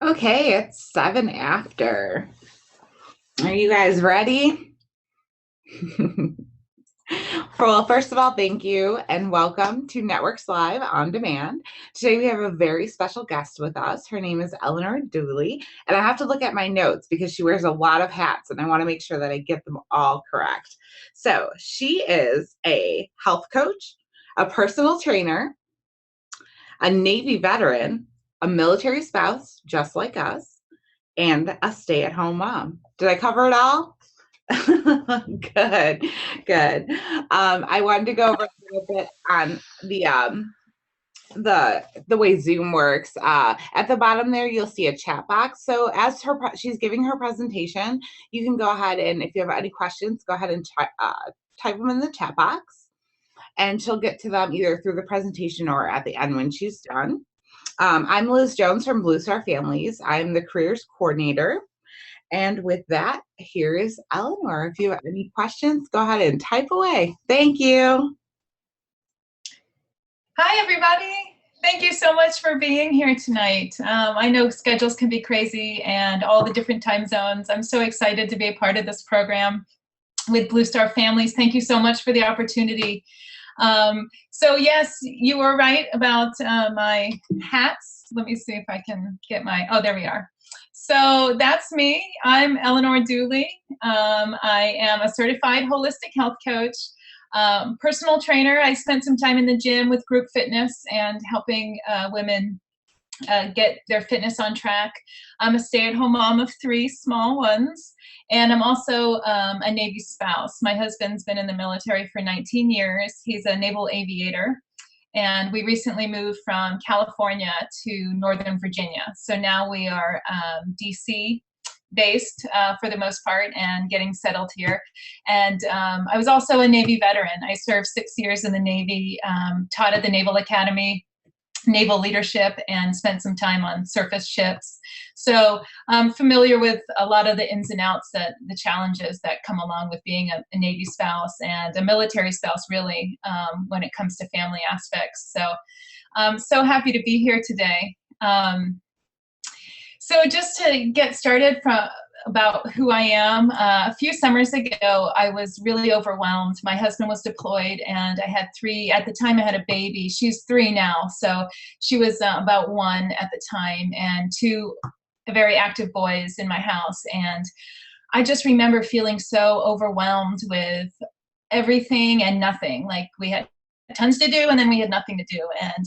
Okay, it's 7 after. Are you guys ready? Well, first of all, thank you and welcome to Networks Live on Demand. Today we have a very special guest with us. Her name is Eleanor Duelley, and I have to look at my notes because she wears a lot of hats and I want to make sure that I get them all correct. So, she is a health coach, a personal trainer, a Navy veteran, a military spouse, just like us, and a stay-at-home mom. Did I cover it all? Good, good. I wanted to go over a little bit on the way Zoom works. At the bottom there, you'll see a chat box. So as she's giving her presentation, you can go ahead and if you have any questions, go ahead and type them in the chat box, and she'll get to them either through the presentation or at the end when she's done. I'm Liz Jones from Blue Star Families. I'm the careers coordinator. And with that, here is Eleanor. If you have any questions, go ahead and type away. Thank you. Hi, everybody. Thank you so much for being here tonight. I know schedules can be crazy and all the different time zones. I'm so excited to be a part of this program with Blue Star Families. Thank you so much for the opportunity. So yes, you were right about my hats. Let me see if I can get oh, there we are. So that's me. I'm Eleanor Duelley. I am a certified holistic health coach, personal trainer. I spent some time in the gym with group fitness and helping women get their fitness on track. I'm a stay-at-home mom of 3 small ones, and I'm also a Navy spouse. My husband's been in the military for 19 years. He's a naval aviator, and we recently moved from California to Northern Virginia. So now we are DC based for the most part and getting settled here. And I was also a Navy veteran. I served 6 years in the Navy, taught at the Naval Academy, naval leadership, and spent some time on surface ships. So I'm familiar with a lot of the ins and outs, the challenges that come along with being a Navy spouse and a military spouse, really, when it comes to family aspects. So I'm so happy to be here today. So just to get started about who I am, a few summers ago, I was really overwhelmed. My husband was deployed and I had 3, at the time I had a baby. She's 3 now, so she was about 1 at the time, and 2 very active boys in my house. And I just remember feeling so overwhelmed with everything and nothing. Like we had tons to do and then we had nothing to do. And,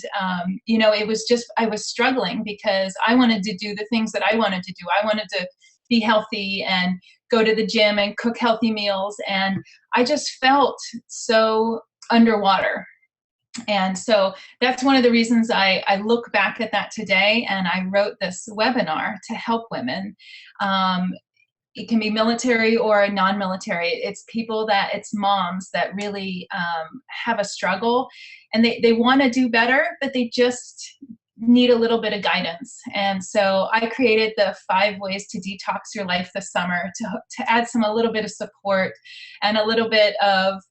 you know, it was just, I was struggling because I wanted to do the things that I wanted to do. I wanted to be healthy and go to the gym and cook healthy meals. And I just felt so underwater. And so that's one of the reasons I look back at that today, and I wrote this webinar to help women. It can be military or non-military. It's people it's moms that really have a struggle, and they want to do better, but they just need a little bit of guidance. And so I created the 5 ways to detox your life this summer to add a little bit of support and a little bit of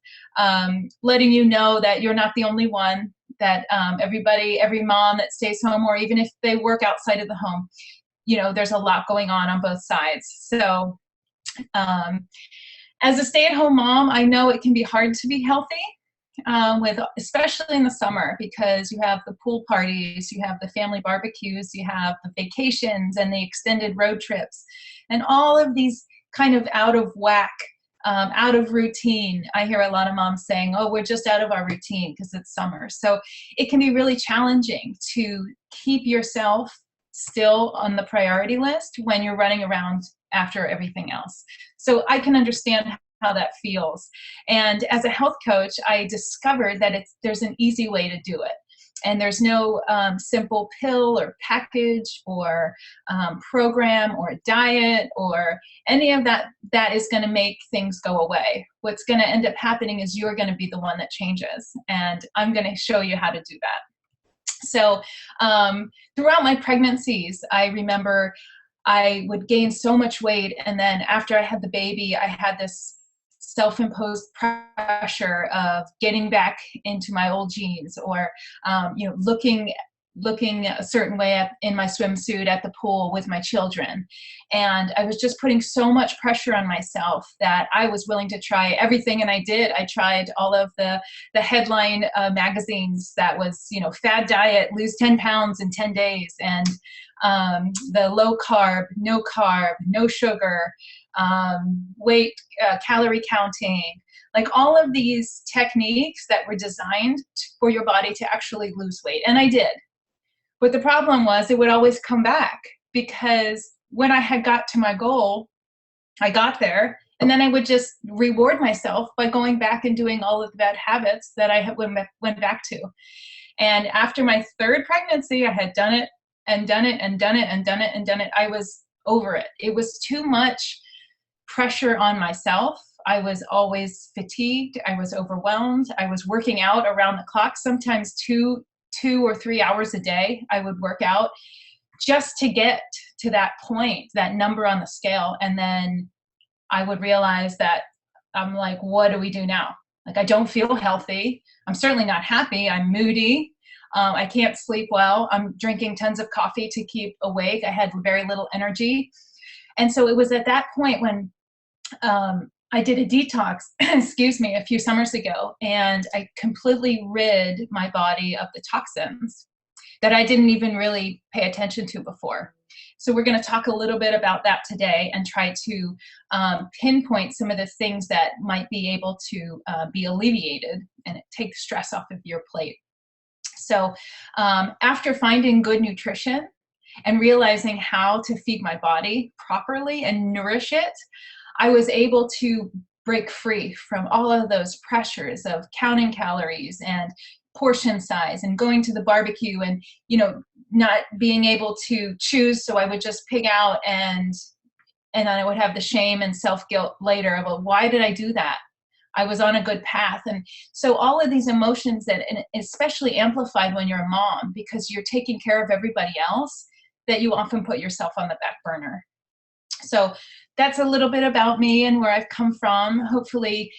letting you know that you're not the only one, that every mom that stays home, or even if they work outside of the home, you know, there's a lot going on both sides. So as a stay-at-home mom, I know it can be hard to be healthy, especially in the summer, because you have the pool parties, you have the family barbecues, you have the vacations and the extended road trips, and all of these kind of out of whack, out of routine. I hear a lot of moms saying, oh, we're just out of our routine because it's summer. So it can be really challenging to keep yourself still on the priority list when you're running around after everything else. So I can understand how that feels. And as a health coach, I discovered that there's an easy way to do it. And there's no simple pill or package or program or diet or any of that is going to make things go away. What's going to end up happening is you're going to be the one that changes. And I'm going to show you how to do that. So throughout my pregnancies, I remember I would gain so much weight. And then after I had the baby, I had this self-imposed pressure of getting back into my old jeans, or you know, looking looking a certain way in my swimsuit at the pool with my children. And I was just putting so much pressure on myself that I was willing to try everything. And I did. I tried all of the headline magazines that was, you know, fad diet, lose 10 pounds in 10 days, and the low carb, no sugar, weight, calorie counting, like all of these techniques that were designed for your body to actually lose weight. And I did. But the problem was it would always come back, because when I had got to my goal, I got there, and then I would just reward myself by going back and doing all of the bad habits that I had went back to. And after my third pregnancy, I had done it and done it and done it and done it and done it. I was over it. It was too much pressure on myself. I was always fatigued. I was overwhelmed. I was working out around the clock, sometimes 2 or 3 hours a day. I would work out just to get to that point, that number on the scale. And then I would realize that I'm like, what do we do now? Like, I don't feel healthy. I'm certainly not happy. I'm moody. I can't sleep well. I'm drinking tons of coffee to keep awake. I had very little energy. And so it was at that point when I did a detox, excuse me, a few summers ago, and I completely rid my body of the toxins that I didn't even really pay attention to before. So we're going to talk a little bit about that today and try to pinpoint some of the things that might be able to be alleviated and take stress off of your plate. So after finding good nutrition and realizing how to feed my body properly and nourish it, I was able to break free from all of those pressures of counting calories and portion size and going to the barbecue and, you know, not being able to choose. So I would just pig out, and then I would have the shame and self-guilt later about, why did I do that? I was on a good path. And so all of these emotions that, and especially amplified when you're a mom, because you're taking care of everybody else, that you often put yourself on the back burner. So that's a little bit about me and where I've come from. Hopefully,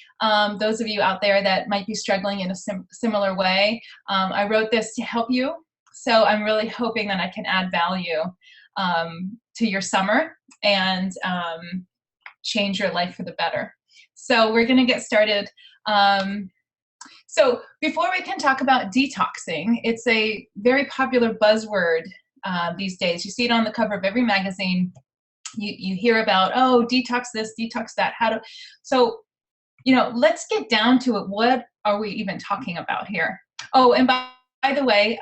those of you out there that might be struggling in a similar way, I wrote this to help you. So I'm really hoping that I can add value to your summer and change your life for the better. So we're going to get started. So before we can talk about detoxing, it's a very popular buzzword these days. You see it on the cover of every magazine. You hear about, oh, detox this, detox that. So, you know, let's get down to it. What are we even talking about here? Oh, and by the way,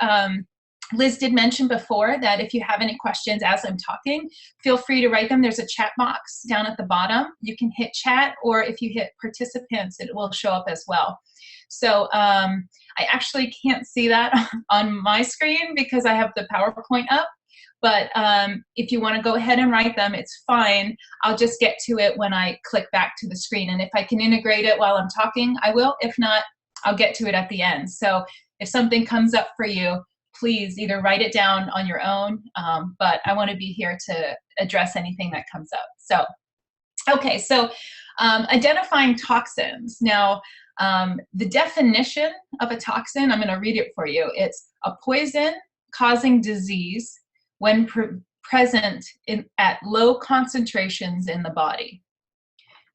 Liz did mention before that if you have any questions as I'm talking, feel free to write them. There's a chat box down at the bottom. You can hit chat, or if you hit participants, it will show up as well. So I actually can't see that on my screen because I have the PowerPoint up. But if you want to go ahead and write them, it's fine. I'll just get to it when I click back to the screen. And if I can integrate it while I'm talking, I will. If not, I'll get to it at the end. So if something comes up for you, please either write it down on your own, but I want to be here to address anything that comes up. So, okay, so identifying toxins. Now, the definition of a toxin, I'm going to read it for you. It's a poison causing disease when present at low concentrations in the body.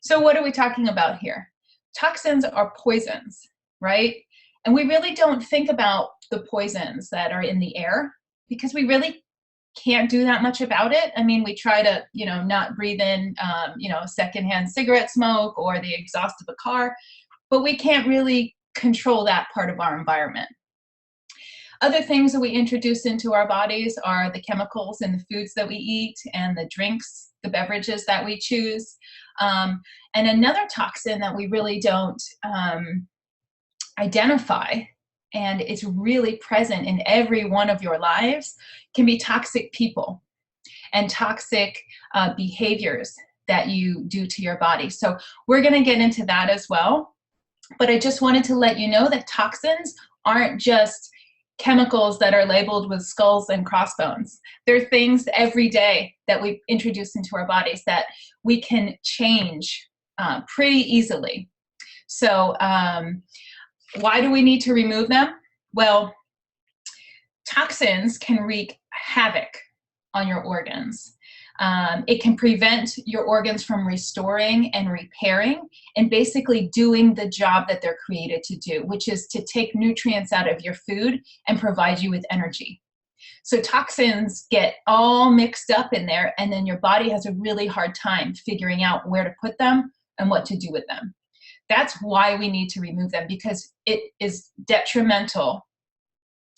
So what are we talking about here? Toxins are poisons, right? And we really don't think about the poisons that are in the air because we really can't do that much about it. I mean, we try to, you know, not breathe in, you know, secondhand cigarette smoke or the exhaust of a car, but we can't really control that part of our environment. Other things that we introduce into our bodies are the chemicals in the foods that we eat and the drinks, the beverages that we choose. And another toxin that we really don't identify, and it's really present in every one of your lives, can be toxic people and toxic behaviors that you do to your body. So we're going to get into that as well. But I just wanted to let you know that toxins aren't just chemicals that are labeled with skulls and crossbones. They're things every day that we introduce into our bodies that we can change pretty easily. So why do we need to remove them? Well, Toxins can wreak havoc on your organs. It can prevent your organs from restoring and repairing and basically doing the job that they're created to do, which is to take nutrients out of your food and provide you with energy. So toxins get all mixed up in there, and then your body has a really hard time figuring out where to put them and what to do with them. That's why we need to remove them, because it is detrimental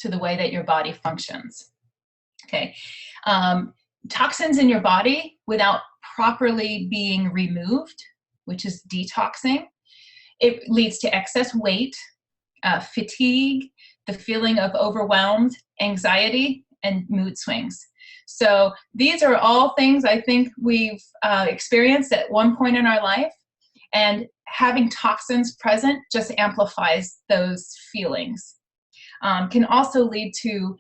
to the way that your body functions. Okay. Toxins in your body without properly being removed, which is detoxing, it leads to excess weight, fatigue, the feeling of overwhelmed, anxiety, and mood swings. So these are all things I think we've experienced at one point in our life, and having toxins present just amplifies those feelings. Can also lead to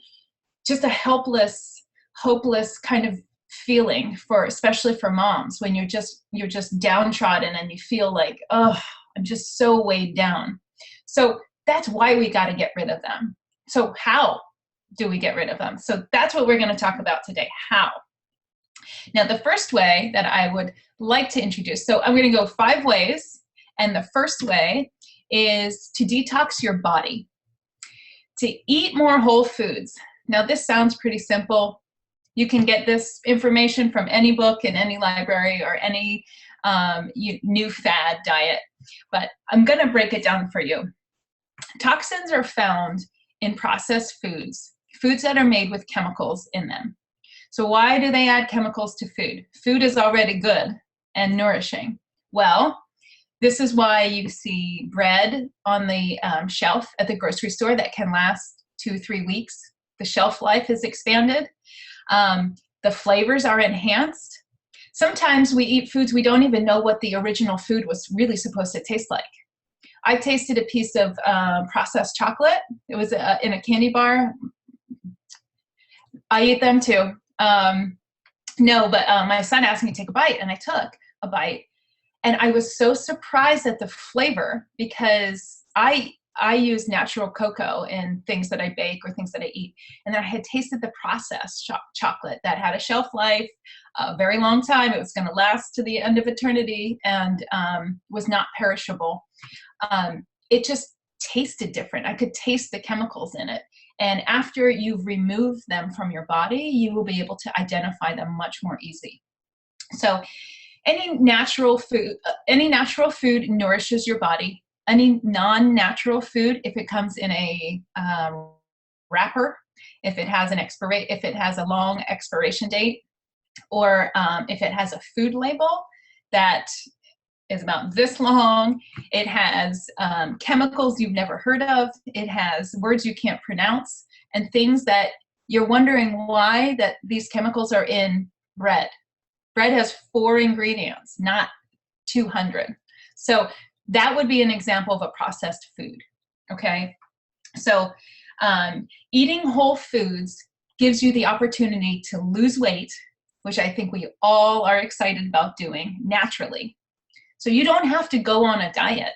just a helpless, hopeless kind of feeling, especially for moms, when you're just downtrodden and you feel like, oh, I'm just so weighed down. So that's why we got to get rid of them. So how do we get rid of them? So that's what we're going to talk about today. How? Now, the first way that I would like to introduce, so I'm going to go 5 ways, and the first way is to detox your body, to eat more whole foods. Now, this sounds pretty simple. You can get this information from any book in any library or any new fad diet, but I'm going to break it down for you. Toxins are found in processed foods, foods that are made with chemicals in them. So why do they add chemicals to food? Food is already good and nourishing. Well, this is why you see bread on the shelf at the grocery store that can last 2-3 weeks. The shelf life is expanded. The flavors are enhanced. Sometimes we eat foods we don't even know what the original food was really supposed to taste like. I tasted a piece of processed chocolate. It was in a candy bar. I eat them too. No, but my son asked me to take a bite, and I took a bite. And I was so surprised at the flavor, because I use natural cocoa in things that I bake or things that I eat. And then I had tasted the processed chocolate that had a shelf life, a very long time. It was going to last to the end of eternity, and was not perishable. It just tasted different. I could taste the chemicals in it. And after you've removed them from your body, you will be able to identify them much more easily. So any natural food nourishes your body. Any non-natural food, if it comes in a wrapper, if it has a long expiration date, or if it has a food label that is about this long, it has chemicals you've never heard of, it has words you can't pronounce, and things that you're wondering why that these chemicals are in bread. Bread has 4 ingredients, not 200. So that would be an example of a processed food, okay? So eating whole foods gives you the opportunity to lose weight, which I think we all are excited about doing naturally. So you don't have to go on a diet.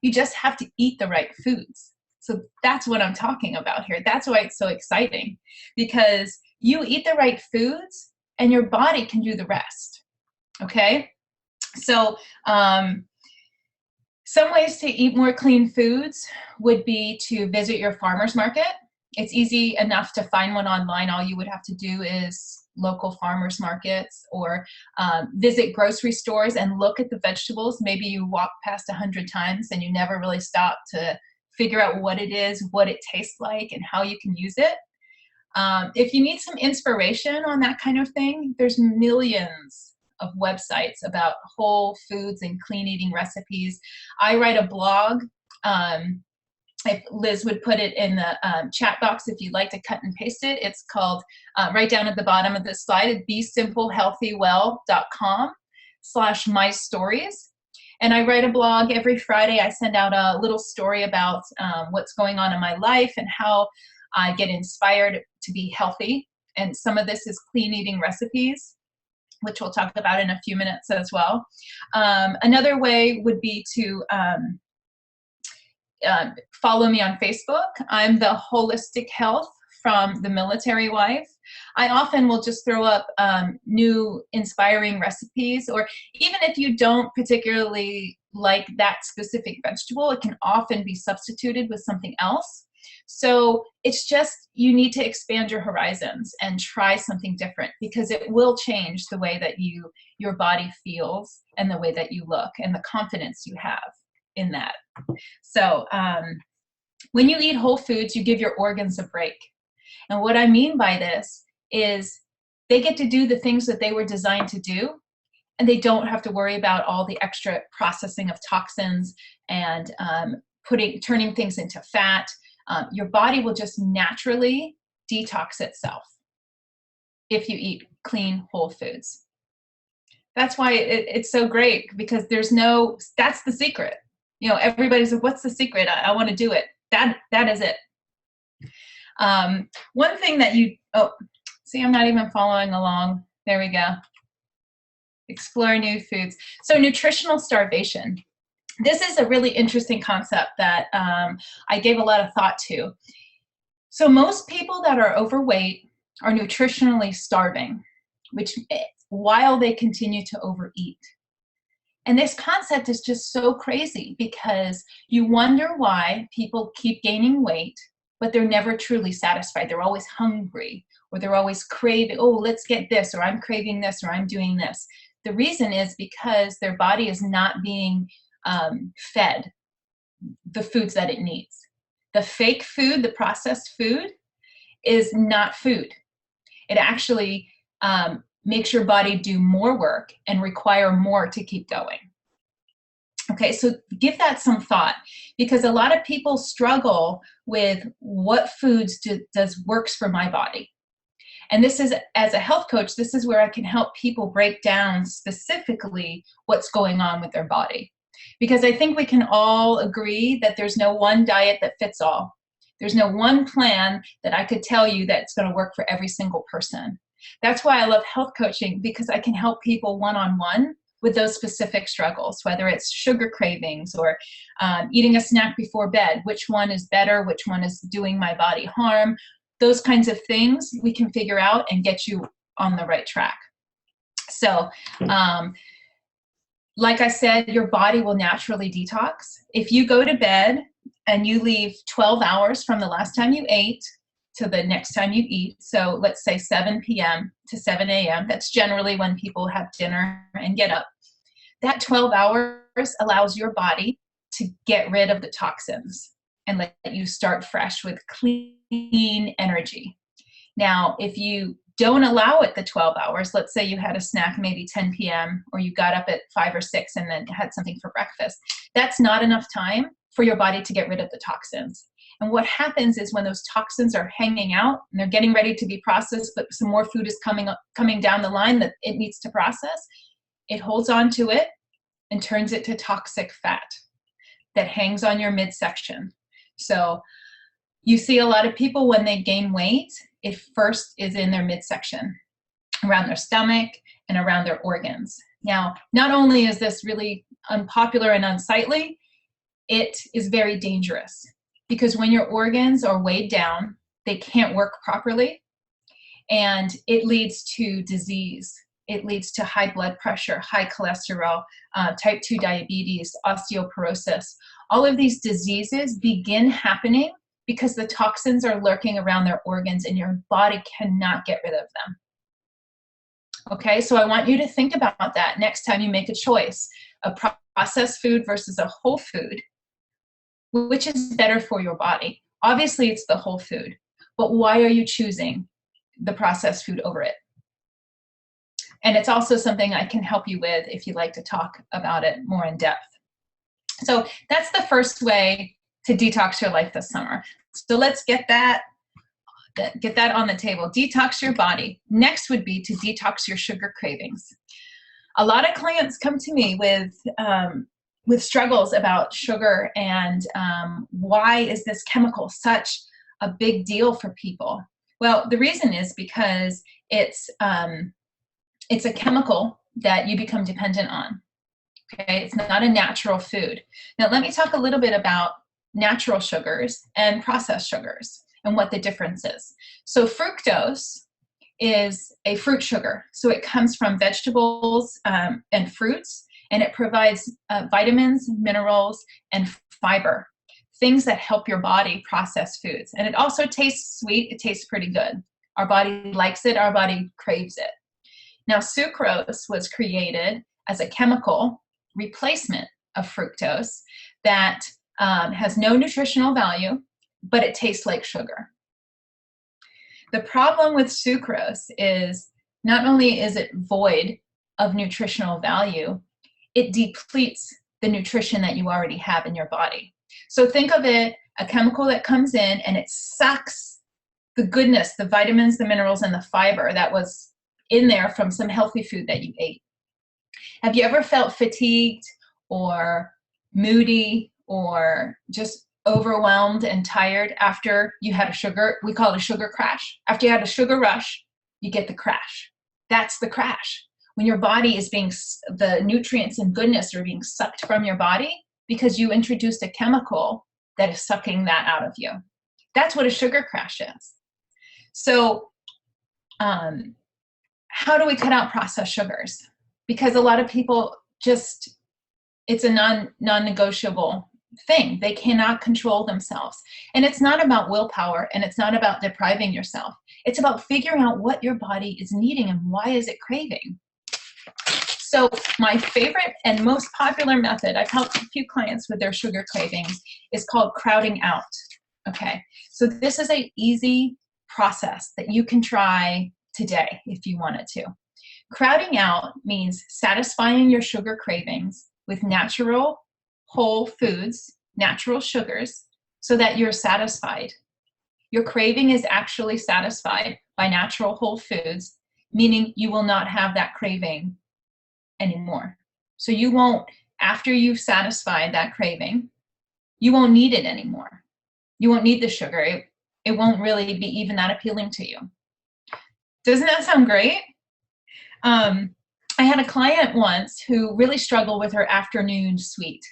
You just have to eat the right foods. So that's what I'm talking about here. That's why it's so exciting, because you eat the right foods and your body can do the rest, okay? So some ways to eat more clean foods would be to visit your farmer's market. It's easy enough to find one online. All you would have to do is local farmers markets, or visit grocery stores and look at the vegetables. Maybe you walk past 100 times and you never really stop to figure out what it is, what it tastes like, and how you can use it. If you need some inspiration on that kind of thing, there's millions of websites about whole foods and clean eating recipes. I write a blog. If Liz would put it in the chat box, if you'd like to cut and paste it, it's called, right down at the bottom of this slide, BeSimpleHealthyWell.com/mystories. And I write a blog every Friday. I send out a little story about what's going on in my life and how I get inspired to be healthy. And some of this is clean eating recipes, which we'll talk about in a few minutes as well. Another way would be to follow me on Facebook. I'm the Holistic Health from the military wife, I often will just throw up new inspiring recipes, or even if you don't particularly like that specific vegetable, it can often be substituted with something else. So it's just, you need to expand your horizons and try something different, because it will change the way that your body feels and the way that you look and the confidence you have in that. So when you eat whole foods, you give your organs a break. And what I mean by this is they get to do the things that they were designed to do, and they don't have to worry about all the extra processing of toxins and turning things into fat. Your body will just naturally detox itself if you eat clean, whole foods. That's why it's so great, because that's the secret. You know, everybody's like, what's the secret? I want to do it. That is it. One thing that see, I'm not even following along. There we go. Explore new foods. So nutritional starvation. This is a really interesting concept that I gave a lot of thought to. So most people that are overweight are nutritionally starving, while they continue to overeat. And this concept is just so crazy, because you wonder why people keep gaining weight, but they're never truly satisfied. They're always hungry, or they're always craving, oh, let's get this, or I'm craving this, or I'm doing this. The reason is because their body is not being fed the foods that it needs. The fake food, the processed food, is not food. It actually makes your body do more work and require more to keep going. Okay, so give that some thought, because a lot of people struggle with what foods works for my body. And this is, as a health coach, this is where I can help people break down specifically what's going on with their body. Because I think we can all agree that there's no one diet that fits all. There's no one plan that I could tell you that's going to work for every single person. That's why I love health coaching, because I can help people one-on-one with those specific struggles, whether it's sugar cravings or eating a snack before bed. Which one is better? Which one is doing my body harm? Those kinds of things we can figure out and get you on the right track. So, like I said, your body will naturally detox. If you go to bed and you leave 12 hours from the last time you ate to the next time you eat, so let's say 7 p.m. to 7 a.m., that's generally when people have dinner and get up. That 12 hours allows your body to get rid of the toxins and let you start fresh with clean energy. Now, if you don't allow it the 12 hours, let's say you had a snack maybe 10 p.m. or you got up at 5 or 6 and then had something for breakfast, that's not enough time for your body to get rid of the toxins. And what happens is, when those toxins are hanging out and they're getting ready to be processed, but some more food is coming down the line that it needs to process, it holds on to it and turns it to toxic fat that hangs on your midsection. So you see a lot of people, when they gain weight, it first is in their midsection, around their stomach and around their organs. Now, not only is this really unpopular and unsightly, it is very dangerous, because when your organs are weighed down, they can't work properly, and it leads to disease. It leads to high blood pressure, high cholesterol, type 2 diabetes, osteoporosis. All of these diseases begin happening because the toxins are lurking around their organs, and your body cannot get rid of them. Okay, so I want you to think about that next time you make a choice, a processed food versus a whole food. Which is better for your body? Obviously, it's the whole food, but why are you choosing the processed food over it? And it's also something I can help you with if you'd like to talk about it more in depth. So that's the first way to detox your life this summer. So let's get that on the table. Detox your body. Next would be to detox your sugar cravings. A lot of clients come to me with struggles about sugar and why is this chemical such a big deal for people? Well, the reason is because it's a chemical that you become dependent on. Okay, it's not a natural food. Now, let me talk a little bit about natural sugars and processed sugars. and what the difference is. So fructose is a fruit sugar. So it comes from vegetables and fruits, and it provides vitamins, minerals, and fiber, things that help your body process foods. And it also tastes sweet. It tastes pretty good. Our body likes it. Our body craves it. Now, sucrose was created as a chemical replacement of fructose that has no nutritional value, but it tastes like sugar. The problem with sucrose is not only is it void of nutritional value, it depletes the nutrition that you already have in your body. So think of it, a chemical that comes in and it sucks the goodness, the vitamins, the minerals, and the fiber that was in there from some healthy food that you ate. Have you ever felt fatigued or moody or just overwhelmed and tired after you had a sugar, we call it a sugar crash. After you had a sugar rush, you get the crash. That's the crash. When your body is being, the nutrients and goodness are being sucked from your body because you introduced a chemical that is sucking that out of you. That's what a sugar crash is. So how do we cut out processed sugars? Because a lot of people just, it's a non-negotiable thing. They cannot control themselves. And it's not about willpower, and it's not about depriving yourself. It's about figuring out what your body is needing and why is it craving. So my favorite and most popular method, I've helped a few clients with their sugar cravings, is called crowding out. Okay, so this is an easy process that you can try today if you wanted to. Crowding out means satisfying your sugar cravings with natural whole foods, natural sugars, so that you're satisfied. Your craving is actually satisfied by natural whole foods, meaning you will not have that craving anymore. So you won't, after you've satisfied that craving, you won't need it anymore. You won't need the sugar. It won't really be even that appealing to you. Doesn't that sound great? I had a client once who really struggled with her afternoon sweet.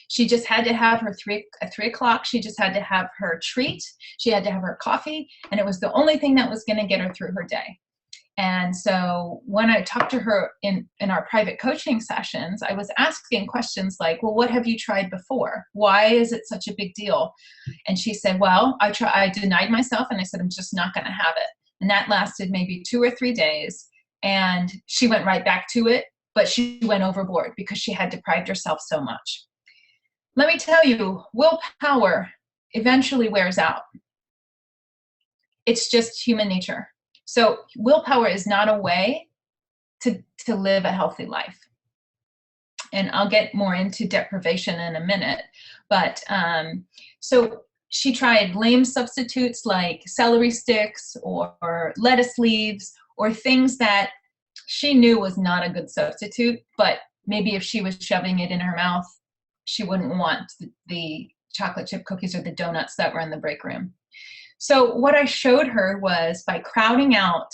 She just had to have her at 3 o'clock, she just had to have her treat. She had to have her coffee, and it was the only thing that was going to get her through her day. And so when I talked to her in our private coaching sessions, I was asking questions like, well, what have you tried before? Why is it such a big deal? And she said, well, I denied myself, and I said, I'm just not going to have it. And that lasted maybe 2 or 3 days. And she went right back to it, but she went overboard because she had deprived herself so much. Let me tell you, willpower eventually wears out. It's just human nature. So willpower is not a way to live a healthy life. And I'll get more into deprivation in a minute. But so she tried lame substitutes like celery sticks or lettuce leaves, or things that she knew was not a good substitute, but maybe if she was shoving it in her mouth, she wouldn't want the chocolate chip cookies or the donuts that were in the break room. So what I showed her was, by crowding out,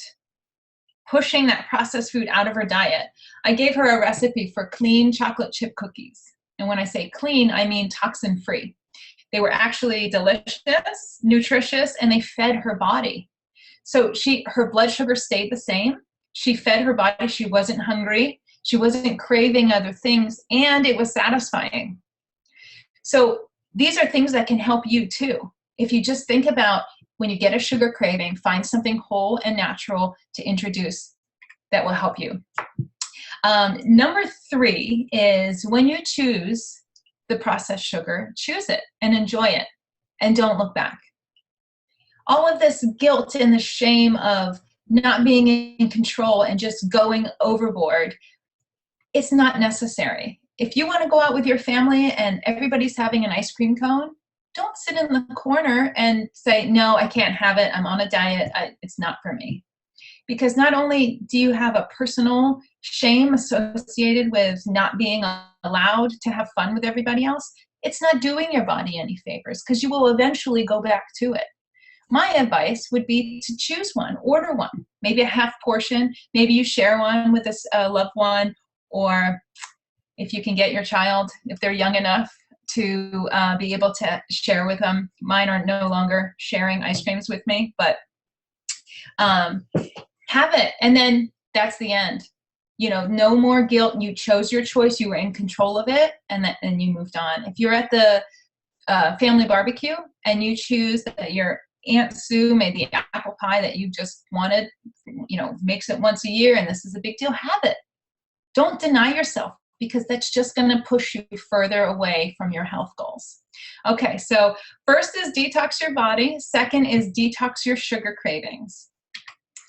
pushing that processed food out of her diet, I gave her a recipe for clean chocolate chip cookies. And when I say clean, I mean toxin-free. They were actually delicious, nutritious, and they fed her body. So her blood sugar stayed the same. She fed her body. She wasn't hungry. She wasn't craving other things, and it was satisfying. So these are things that can help you too. If you just think about, when you get a sugar craving, find something whole and natural to introduce that will help you. Number 3 is, when you choose the processed sugar, choose it and enjoy it, and don't look back. All of this guilt and the shame of not being in control and just going overboard, it's not necessary. If you want to go out with your family and everybody's having an ice cream cone, don't sit in the corner and say, no, I can't have it. I'm on a diet. It's not for me. Because not only do you have a personal shame associated with not being allowed to have fun with everybody else, it's not doing your body any favors, because you will eventually go back to it. My advice would be to choose one, order one, maybe a half portion. Maybe you share one with a loved one, or if you can get your child, if they're young enough, to be able to share with them. Mine are no longer sharing ice creams with me, but have it. And then that's the end. You know, no more guilt. You chose your choice. You were in control of it, and you moved on. If you're at the family barbecue and you choose that your Aunt Sue made the apple pie that you just wanted, you know, makes it once a year and this is a big deal, have it. Don't deny yourself, because that's just going to push you further away from your health goals. Okay, so first is detox your body. Second is detox your sugar cravings.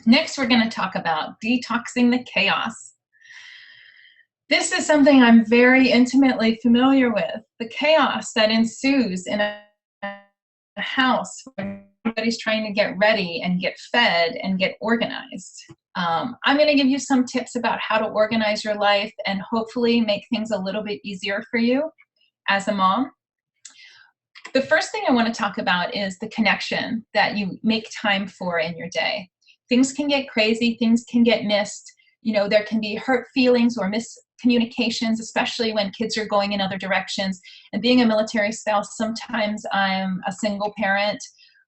Next, we're going to talk about detoxing the chaos. This is something I'm very intimately familiar with, the chaos that ensues in a house when everybody's trying to get ready and get fed and get organized. I'm going to give you some tips about how to organize your life and hopefully make things a little bit easier for you as a mom. The first thing I want to talk about is the connection that you make time for in your day. Things can get crazy, things can get missed. You know, there can be hurt feelings or miscommunications, especially when kids are going in other directions. And being a military spouse, sometimes I'm a single parent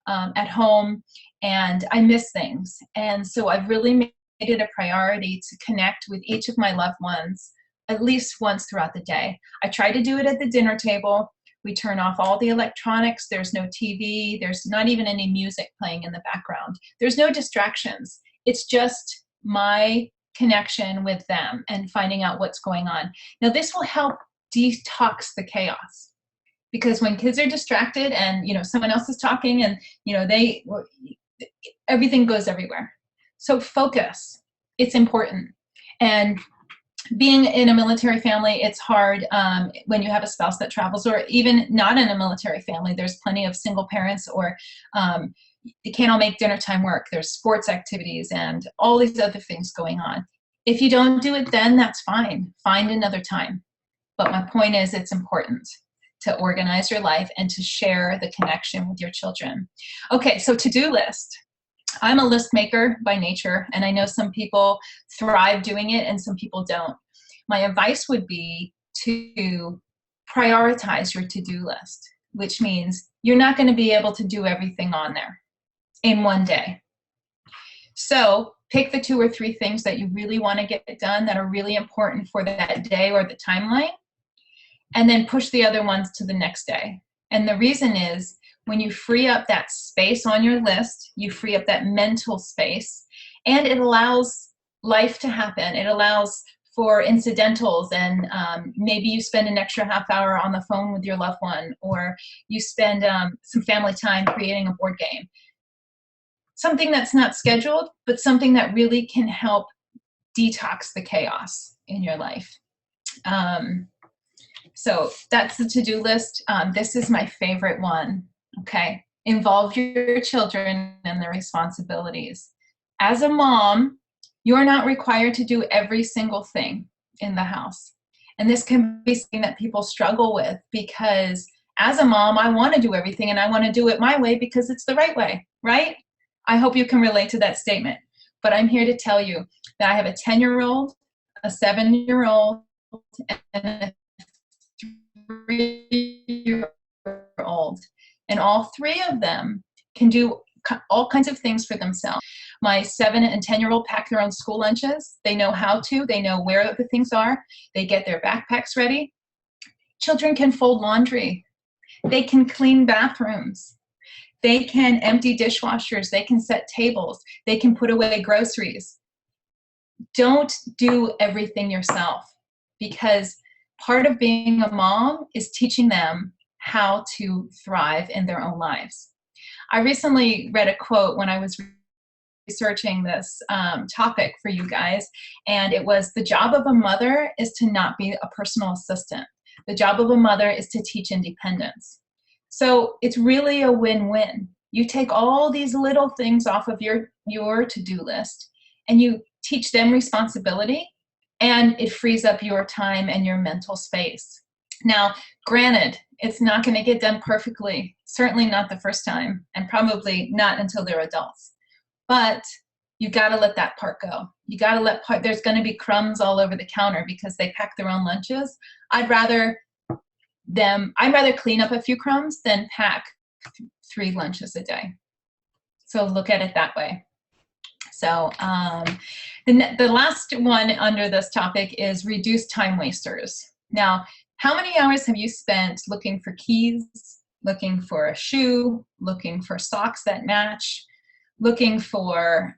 at home and I miss things. And so I've really made it a priority to connect with each of my loved ones at least once throughout the day. I try to do it at the dinner table. We turn off all the electronics. There's no TV. There's not even any music playing in the background. There's no distractions. It's just my connection with them and finding out what's going on. Now, this will help detox the chaos, because when kids are distracted and, you know, someone else is talking and, you know, everything goes everywhere. So focus. It's important. And being in a military family, it's hard when you have a spouse that travels, or even not in a military family. There's plenty of single parents, or you can't all make dinner time work. There's sports activities and all these other things going on. If you don't do it then, that's fine. Find another time. But my point is, it's important to organize your life and to share the connection with your children. Okay, so to-do list. I'm a list maker by nature, and I know some people thrive doing it and some people don't. My advice would be to prioritize your to-do list, which means you're not going to be able to do everything on there in one day. So pick the 2 or 3 things that you really want to get done that are really important for that day or the timeline, and then push the other ones to the next day. And the reason is, when you free up that space on your list, you free up that mental space, and it allows life to happen. It allows for incidentals, and maybe you spend an extra half hour on the phone with your loved one, or you spend some family time creating a board game. Something that's not scheduled, but something that really can help detox the chaos in your life. So that's the to-do list. This is my favorite one. Okay, involve your children and their responsibilities. As a mom, you're not required to do every single thing in the house. And this can be something that people struggle with, because as a mom, I want to do everything and I want to do it my way because it's the right way, right? I hope you can relate to that statement. But I'm here to tell you that I have a 10-year-old, a 7-year-old, and a 3-year-old. And all 3 of them can do all kinds of things for themselves. My 7 and 10-year-old pack their own school lunches. They know how to. They know where the things are. They get their backpacks ready. Children can fold laundry. They can clean bathrooms. They can empty dishwashers. They can set tables. They can put away groceries. Don't do everything yourself, because part of being a mom is teaching them how to thrive in their own lives. I recently read a quote when I was researching this topic for you guys, and it was, the job of a mother is to not be a personal assistant. The job of a mother is to teach independence. So it's really a win-win. You take all these little things off of your to-do list and you teach them responsibility, and it frees up your time and your mental space. Now, granted, it's not going to get done perfectly, certainly not the first time, and probably not until they're adults. But you got to let that part go. You got to there's going to be crumbs all over the counter because they pack their own lunches. I'd rather I'd rather clean up a few crumbs than pack 3 lunches a day. So look at it that way. So the last one under this topic is reduce time wasters. Now, how many hours have you spent looking for keys, looking for a shoe, looking for socks that match, looking for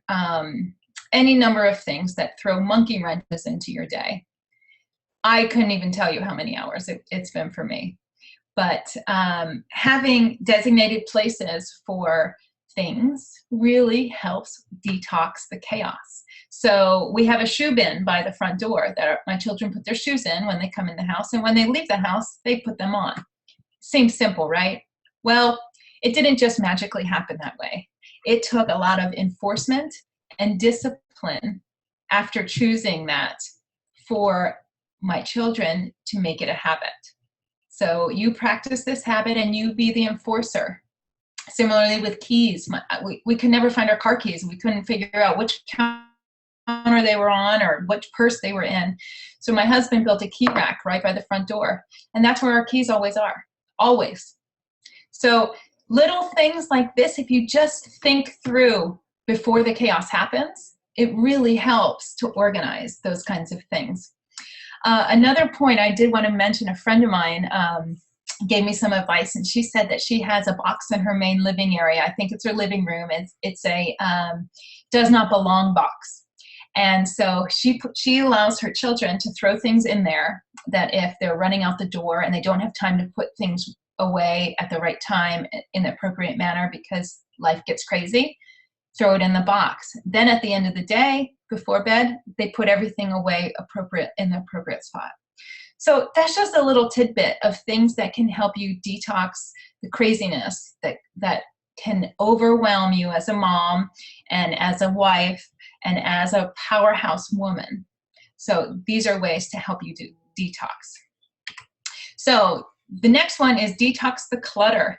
any number of things that throw monkey wrenches into your day? I couldn't even tell you how many hours it's been for me. But having designated places for things really helps detox the chaos. So we have a shoe bin by the front door that my children put their shoes in when they come in the house, and when they leave the house, they put them on. Seems simple, right? Well, it didn't just magically happen that way. It took a lot of enforcement and discipline after choosing that for my children to make it a habit. So you practice this habit and you be the enforcer. Similarly with keys, we could never find our car keys. We couldn't figure out which counter they were on or which purse they were in. So my husband built a key rack right by the front door, and that's where our keys always are, always. So little things like this, if you just think through before the chaos happens, it really helps to organize those kinds of things. Another point I did want to mention, a friend of mine gave me some advice, and she said that she has a box in her main living area. I think it's her living room. It's a does not belong box. And so she allows her children to throw things in there that if they're running out the door and they don't have time to put things away at the right time in the appropriate manner because life gets crazy, throw it in the box. Then at the end of the day, before bed, they put everything away in the appropriate spot. So that's just a little tidbit of things that can help you detox the craziness that can overwhelm you as a mom and as a wife and as a powerhouse woman. So these are ways to help you do detox. So the next one is detox the clutter.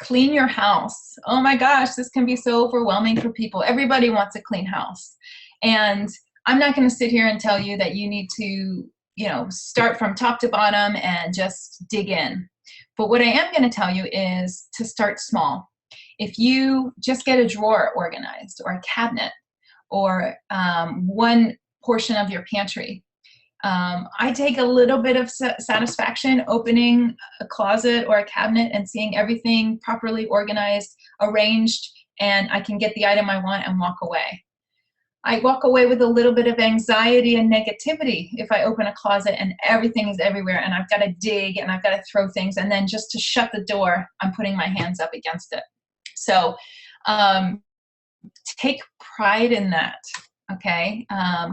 Clean your house. Oh my gosh, this can be so overwhelming for people. Everybody wants a clean house. And I'm not going to sit here and tell you that you need to, start from top to bottom and just dig in. But what I am going to tell you is to start small. If you just get a drawer organized or a cabinet or one portion of your pantry, I take a little bit of satisfaction opening a closet or a cabinet and seeing everything properly organized, arranged, and I can get the item I want and walk away. I walk away with a little bit of anxiety and negativity if I open a closet and everything is everywhere and I've got to dig and I've got to throw things, and then just to shut the door, I'm putting my hands up against it. So take pride in that, okay?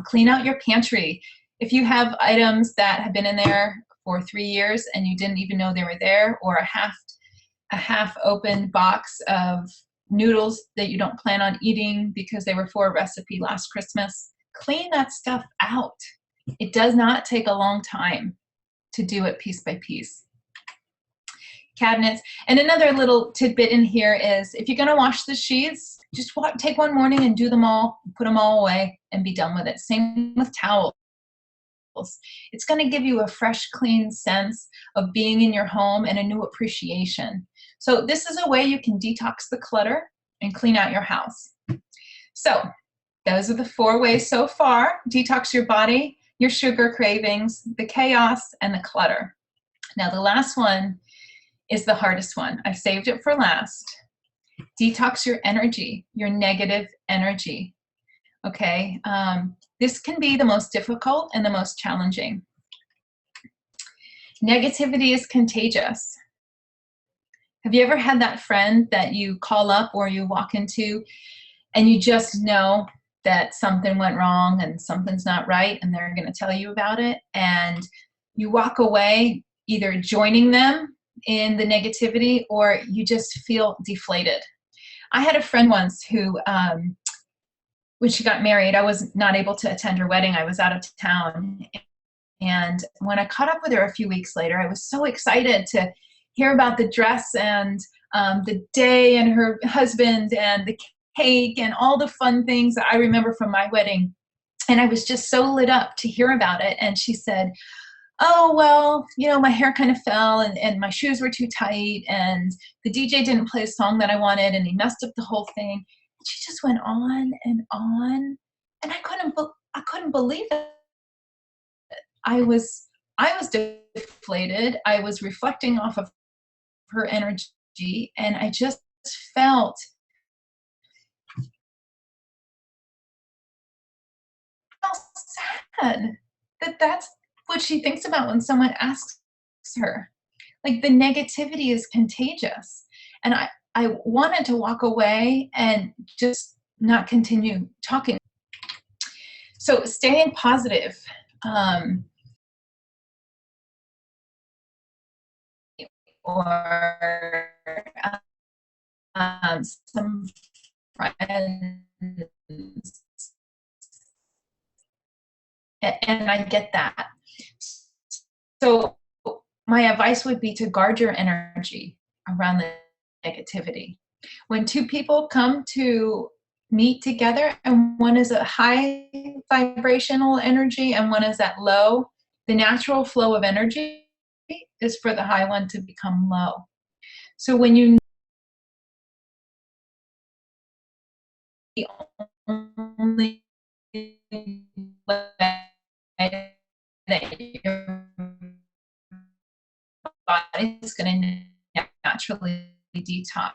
Clean out your pantry. If you have items that have been in there for 3 years and you didn't even know they were there, or a half opened box of noodles that you don't plan on eating because they were for a recipe last Christmas, clean that stuff out. It does not take a long time to do it piece by piece. Cabinets. And another little tidbit in here is if you're going to wash the sheets, just take one morning and do them all, put them all away and be done with it. Same with towels. It's going to give you a fresh, clean sense of being in your home and a new appreciation. So this is a way you can detox the clutter and clean out your house. So those are the 4 ways so far. Detox your body, your sugar cravings, the chaos, and the clutter. Now the last one is the hardest one. I've saved it for last. Detox your energy, your negative energy. Okay, this can be the most difficult and the most challenging. Negativity is contagious. Have you ever had that friend that you call up or you walk into and you just know that something went wrong and something's not right and they're going to tell you about it, and you walk away either joining them in the negativity or you just feel deflated? I had a friend once who, when she got married, I was not able to attend her wedding. I was out of town. And when I caught up with her a few weeks later, I was so excited to hear about the dress and the day and her husband and the cake and all the fun things that I remember from my wedding. And I was just so lit up to hear about it. And she said, oh, well, my hair kind of fell and my shoes were too tight and the DJ didn't play a song that I wanted and he messed up the whole thing. She just went on and on. And I couldn't believe it. I was deflated. I was reflecting off of her energy and I just felt sad that that's what she thinks about when someone asks her. Like, the negativity is contagious. And I wanted to walk away and just not continue talking. So staying positive. Or some friends. And I get that. So my advice would be to guard your energy around the negativity. When two people come to meet together and one is a high vibrational energy and one is at low, the natural flow of energy is for the high one to become low. So when you only that your body is going to naturally detox.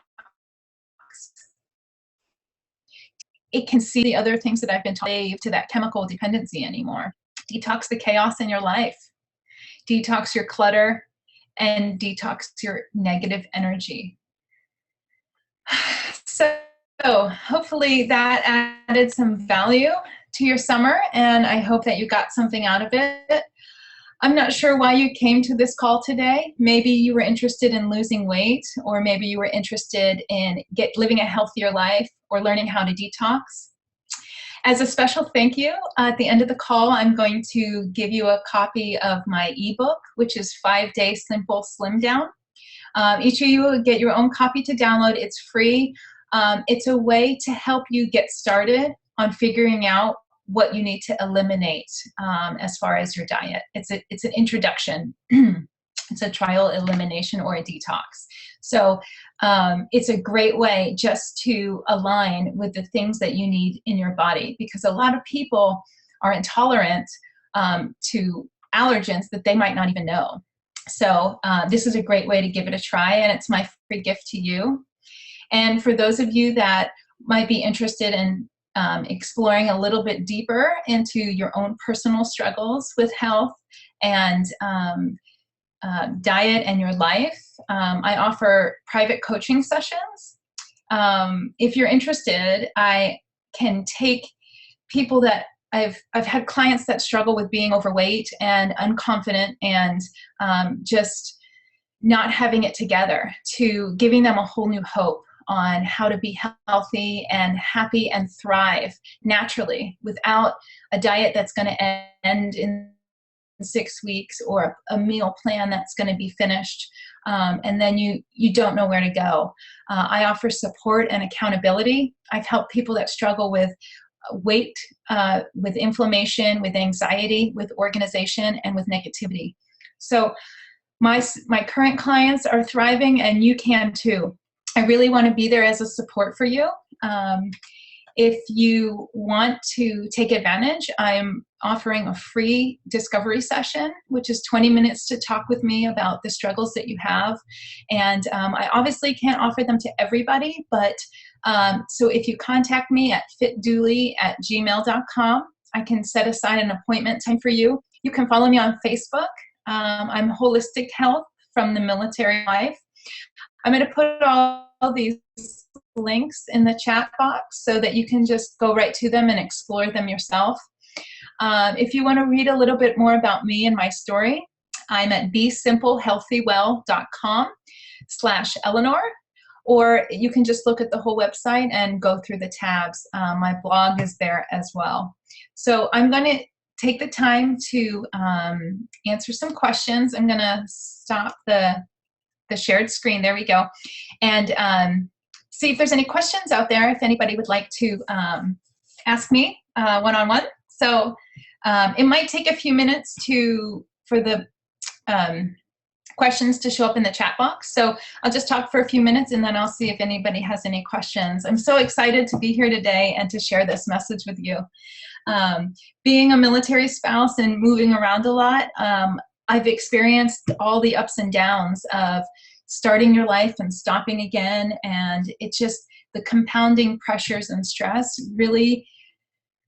It can see the other things that I've been taught to that chemical dependency anymore. Detox the chaos in your life. Detox your clutter and detox your negative energy. So hopefully that added some value to your summer, and I hope that you got something out of it. I'm not sure why you came to this call today. Maybe you were interested in losing weight, or maybe you were interested in living a healthier life or learning how to detox. As a special thank you, at the end of the call, I'm going to give you a copy of my ebook, which is 5-Day Simple Slim Down. Each of you will get your own copy to download. It's free. It's a way to help you get started on figuring out what you need to eliminate as far as your diet. It's an introduction. It's a trial elimination or a detox. So it's a great way just to align with the things that you need in your body, because a lot of people are intolerant to allergens that they might not even know. So this is a great way to give it a try, and it's my free gift to you. And for those of you that might be interested in exploring a little bit deeper into your own personal struggles with health and diet and your life, I offer private coaching sessions. If you're interested, I can take people that I've had clients that struggle with being overweight and unconfident and just not having it together, to giving them a whole new hope on how to be healthy and happy and thrive naturally without a diet that's going to end in 6 weeks, or a meal plan that's going to be finished, and then you don't know where to go. I offer support and accountability. I've helped people that struggle with weight, with inflammation, with anxiety, with organization, and with negativity. So my current clients are thriving, and you can too. I really want to be there as a support for you. If you want to take advantage, I'm offering a free discovery session, which is 20 minutes to talk with me about the struggles that you have. And I obviously can't offer them to everybody, but so if you contact me at fitdooley@gmail.com, I can set aside an appointment time for you. You can follow me on Facebook. I'm Holistic Health from the Military Life. I'm going to put all these links in the chat box so that you can just go right to them and explore them yourself. If you want to read a little bit more about me and my story, I'm at besimplehealthywell.com/Eleanor, or you can just look at the whole website and go through the tabs. My blog is there as well. So I'm going to take the time to answer some questions. I'm going to stop the shared screen. There we go. And see if there's any questions out there, if anybody would like to ask me one-on-one. So it might take a few minutes for the questions to show up in the chat box. So I'll just talk for a few minutes and then I'll see if anybody has any questions. I'm so excited to be here today and to share this message with you. Being a military spouse and moving around a lot, I've experienced all the ups and downs of starting your life and stopping again. And it's just the compounding pressures and stress really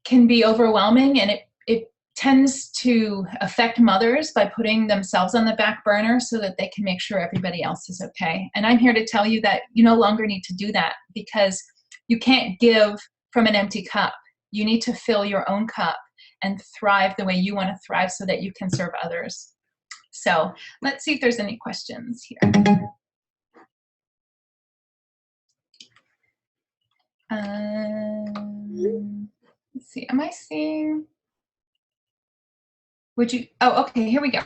can be overwhelming, and it tends to affect mothers by putting themselves on the back burner so that they can make sure everybody else is okay. And I'm here to tell you that you no longer need to do that, because you can't give from an empty cup. You need to fill your own cup and thrive the way you want to thrive so that you can serve others. So let's see if there's any questions here. Let's see, am I seeing? Would you, oh, okay, here we go.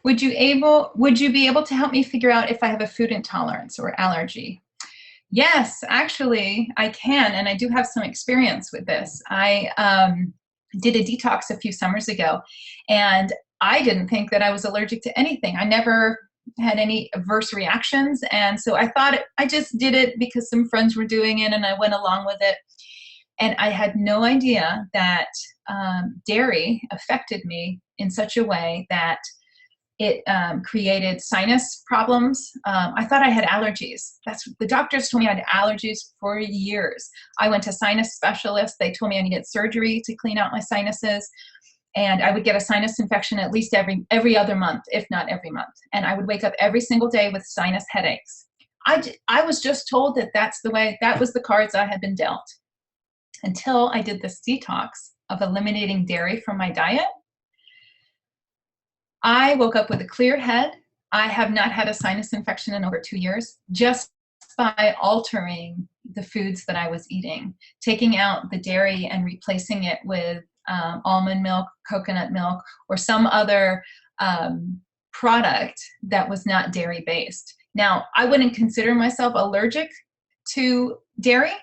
Would you be able to help me figure out if I have a food intolerance or allergy? Yes, actually, I can, and I do have some experience with this. I did a detox a few summers ago, and I didn't think that I was allergic to anything. I never had any adverse reactions, and so I thought I just did it because some friends were doing it, and I went along with it. And I had no idea that dairy affected me in such a way that it created sinus problems. I thought I had allergies. The doctors told me I had allergies for years. I went to sinus specialists. They told me I needed surgery to clean out my sinuses. And I would get a sinus infection at least every other month, if not every month. And I would wake up every single day with sinus headaches. I was just told that that was the cards I had been dealt, until I did this detox of eliminating dairy from my diet. I woke up with a clear head. I have not had a sinus infection in over 2 years, just by altering the foods that I was eating, taking out the dairy and replacing it with almond milk, coconut milk, or some other product that was not dairy based. Now, I wouldn't consider myself allergic to dairy,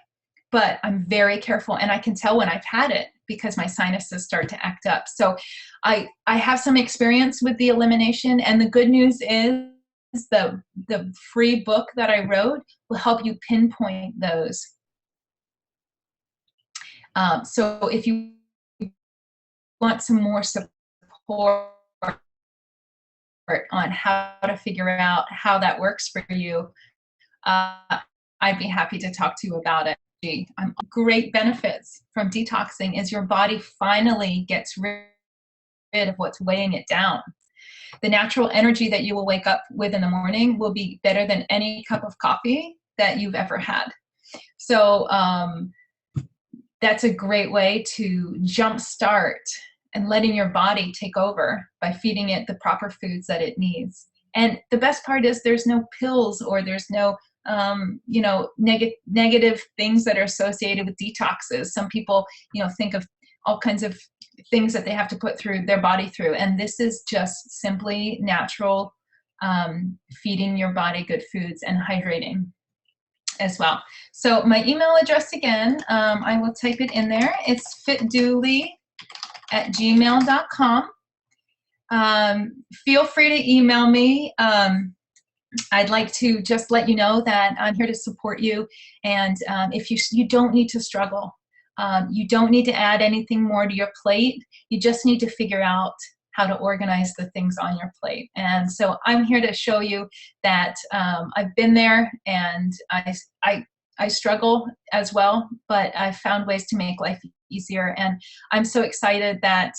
but I'm very careful, and I can tell when I've had it because my sinuses start to act up. So I have some experience with the elimination, and the good news is the free book that I wrote will help you pinpoint those. So if you want some more support on how to figure out how that works for you, I'd be happy to talk to you about it. Great benefits from detoxing is your body finally gets rid of what's weighing it down. The natural energy that you will wake up with in the morning will be better than any cup of coffee that you've ever had. So that's a great way to jumpstart and letting your body take over by feeding it the proper foods that it needs. And the best part is there's no pills, or there's no negative things that are associated with detoxes. Some people, think of all kinds of things that they have to put through their body through. And this is just simply natural, feeding your body good foods and hydrating as well. So my email address again, I will type it in there. It's fitdooley@gmail.com. Feel free to email me. I'd like to just let you know that I'm here to support you, and if you don't need to struggle. You don't need to add anything more to your plate. You just need to figure out how to organize the things on your plate. And so I'm here to show you that I've been there, and I struggle as well, but I've found ways to make life easier. And I'm so excited that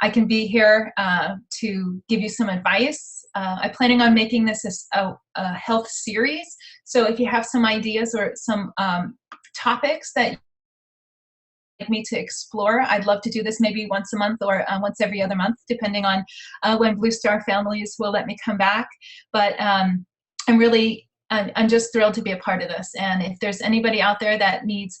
I can be here to give you some advice. I'm planning on making this a health series. So if you have some ideas or some topics that you'd like me to explore, I'd love to do this maybe once a month or once every other month, depending on when Blue Star Families will let me come back. But I'm just thrilled to be a part of this. And if there's anybody out there that needs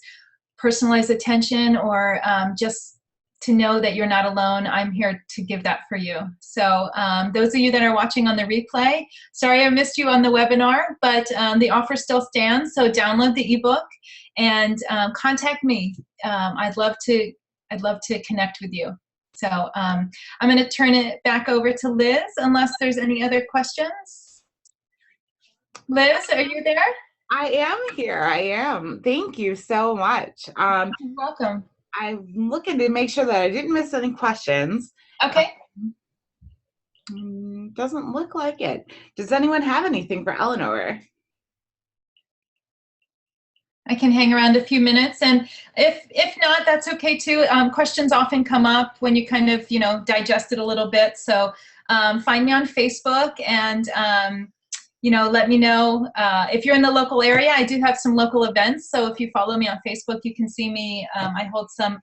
personalized attention, or just to know that you're not alone, I'm here to give that for you. So those of you that are watching on the replay, sorry I missed you on the webinar, but the offer still stands. So download the ebook and contact me. I'd love to connect with you. So I'm going to turn it back over to Liz, unless there's any other questions. Liz, are you there? I am here. I am. Thank you so much. You're welcome. I'm looking to make sure that I didn't miss any questions. Okay. Doesn't look like it. Does anyone have anything for Eleanor? I can hang around a few minutes, and if not, that's okay too. Questions often come up when you kind of digest it a little bit. So find me on Facebook, and let me know if you're in the local area. I do have some local events, so if you follow me on Facebook, you can see me. I hold some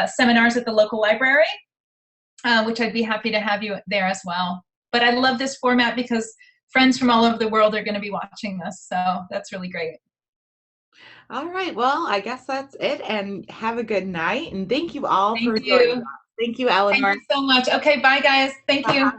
seminars at the local library, which I'd be happy to have you there as well. But I love this format because friends from all over the world are going to be watching this, so that's really great. All right. Well, I guess that's it. And have a good night. And thank you all for Thank joining you. us. Thank you, Eleanor. Thank you so much. Okay, bye guys. Thank you.